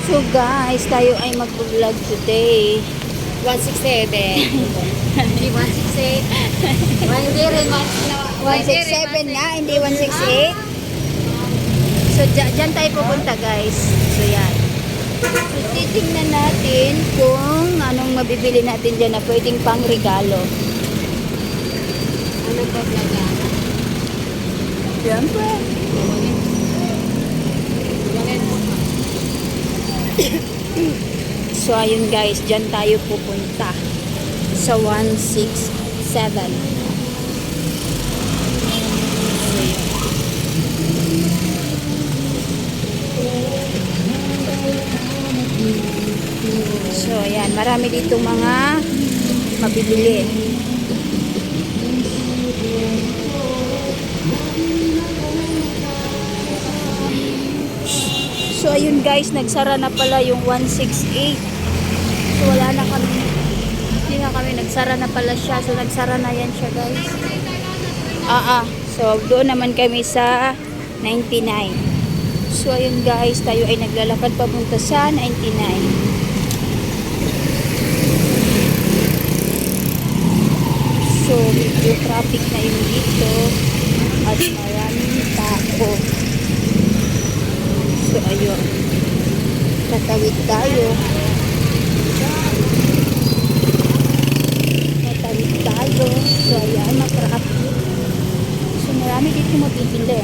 So guys, tayo ay mag-vlog today. 167. Hindi 168. Hindi rin 167 nga, hindi 168. So dyan tayo pupunta guys. So yan. So titingnan natin kung anong mabibili natin dyan na pwedeng pang regalo. Ano ba vlog? Siyempre. So ayun guys, dyan tayo pupunta sa 167. So ayan, marami ditong mga mabibili. So ayun guys, nagsara na pala yung 168. So wala na kami, hindi na kami, nagsara na pala siya. So nagsara na yan siya guys. So doon naman kami sa 99. So ayun guys, tayo ay naglalakad papunta sa 99. So medyo traffic na yung dito at maraming tao. So ayun, tatawid tayo. So ayan, matraffic. So marami dito mabibili.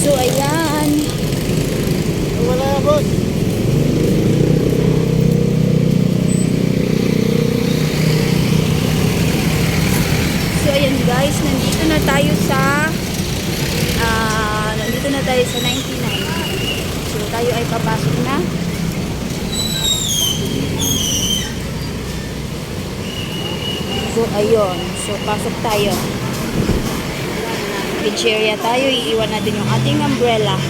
So ayan. Wala na boss. So ayan guys, nandito na tayo sa 99. So tayo ay papasok na. So ayun, so pasok tayo. Beach area tayo, iiwan natin yung ating umbrella.